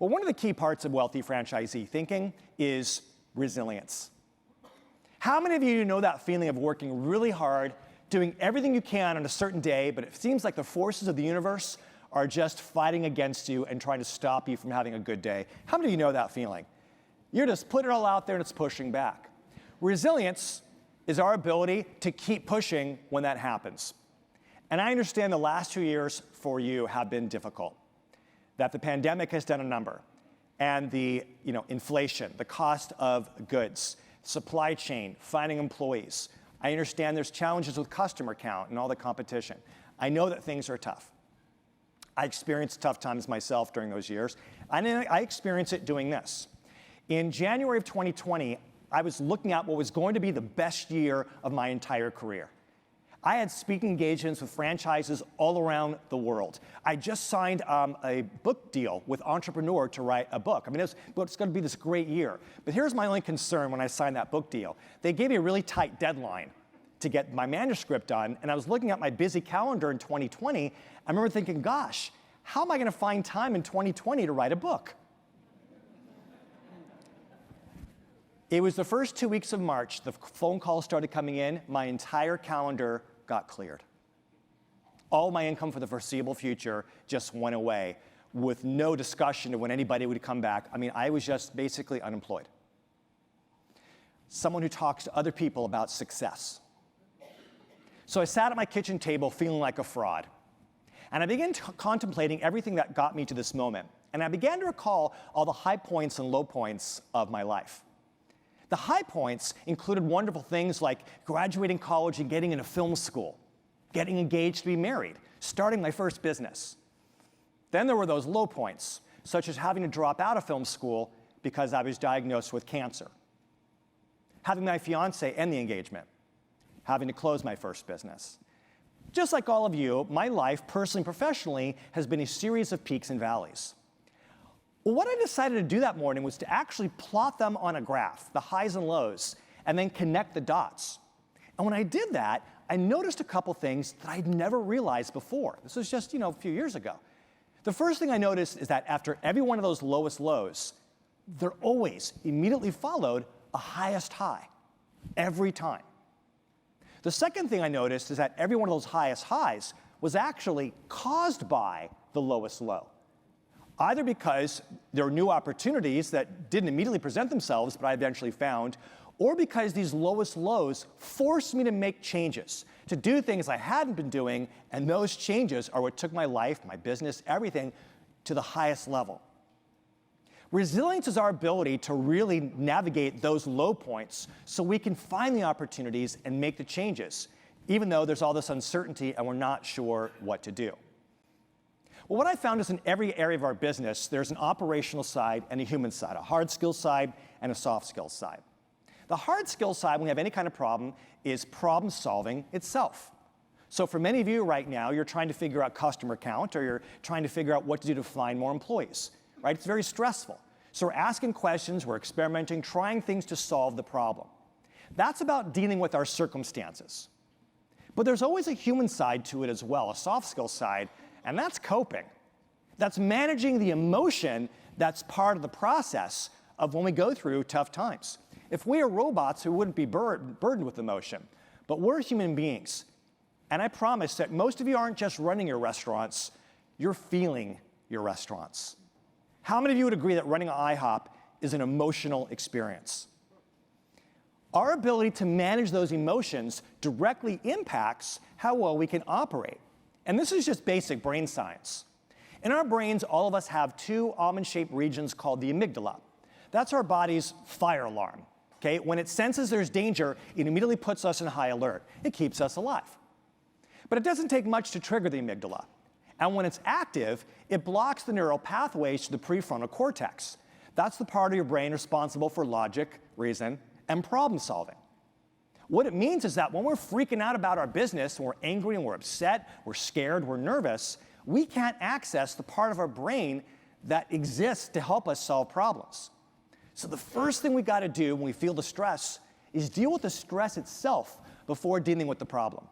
Well, one of the key parts of wealthy franchisee thinking is resilience. How many of you know that feeling of working really hard, doing everything you can on a certain day, but it seems like the forces of the universe are just fighting against you and trying to stop you from having a good day? How many of you know that feeling? You're just putting it all out there and it's pushing back. Resilience is our ability to keep pushing when that happens. And I understand the last 2 years for you have been difficult, that the pandemic has done a number, and the inflation, the cost of goods, supply chain, finding employees. I understand there's challenges with customer count and all the competition. I know that things are tough. I experienced tough times myself during those years, and I experienced it doing this. In January of 2020, I was looking at what was going to be the best year of my entire career. I had speaking engagements with franchises all around the world. I just signed a book deal with Entrepreneur to write a book. I mean, it's going to be this great year. But here's my only concern when I signed that book deal. They gave me a really tight deadline to get my manuscript done, and I was looking at my busy calendar in 2020. I remember thinking, gosh, how am I going to find time in 2020 to write a book? It was the first 2 weeks of March, the phone calls started coming in, my entire calendar got cleared. All my income for the foreseeable future just went away with no discussion of when anybody would come back. I mean, I was just basically unemployed. Someone who talks to other people about success. So I sat at my kitchen table feeling like a fraud. And I began contemplating everything that got me to this moment. And I began to recall all the high points and low points of my life. The high points included wonderful things like graduating college and getting into film school, getting engaged to be married, starting my first business. Then there were those low points, such as having to drop out of film school because I was diagnosed with cancer, having my fiance end the engagement, having to close my first business. Just like all of you, my life, personally and professionally, has been a series of peaks and valleys. Well, what I decided to do that morning was to actually plot them on a graph, the highs and lows, and then connect the dots. And when I did that, I noticed a couple things that I'd never realized before. This was just, a few years ago. The first thing I noticed is that after every one of those lowest lows, there always immediately followed a highest high, every time. The second thing I noticed is that every one of those highest highs was actually caused by the lowest low. Either because there were new opportunities that didn't immediately present themselves, but I eventually found, or because these lowest lows forced me to make changes, to do things I hadn't been doing, and those changes are what took my life, my business, everything to the highest level. Resilience is our ability to really navigate those low points so we can find the opportunities and make the changes, even though there's all this uncertainty and we're not sure what to do. Well, what I found is in every area of our business, there's an operational side and a human side, a hard skills side and a soft skills side. The hard skills side, when we have any kind of problem, is problem solving itself. So for many of you right now, you're trying to figure out customer count, or you're trying to figure out what to do to find more employees, right? It's very stressful. So we're asking questions, we're experimenting, trying things to solve the problem. That's about dealing with our circumstances. But there's always a human side to it as well, a soft skills side, and that's coping. That's managing the emotion that's part of the process of when we go through tough times. If we are robots, we wouldn't be burdened with emotion. But we're human beings. And I promise that most of you aren't just running your restaurants, you're feeling your restaurants. How many of you would agree that running an IHOP is an emotional experience? Our ability to manage those emotions directly impacts how well we can operate. And this is just basic brain science. In our brains, all of us have two almond-shaped regions called the amygdala. That's our body's fire alarm. Okay? When it senses there's danger, it immediately puts us in high alert. It keeps us alive. But it doesn't take much to trigger the amygdala. And when it's active, it blocks the neural pathways to the prefrontal cortex. That's the part of your brain responsible for logic, reason, and problem solving. What it means is that when we're freaking out about our business, when we're angry and we're upset, we're scared, we're nervous, we can't access the part of our brain that exists to help us solve problems. So the first thing we got to do when we feel the stress is deal with the stress itself before dealing with the problem.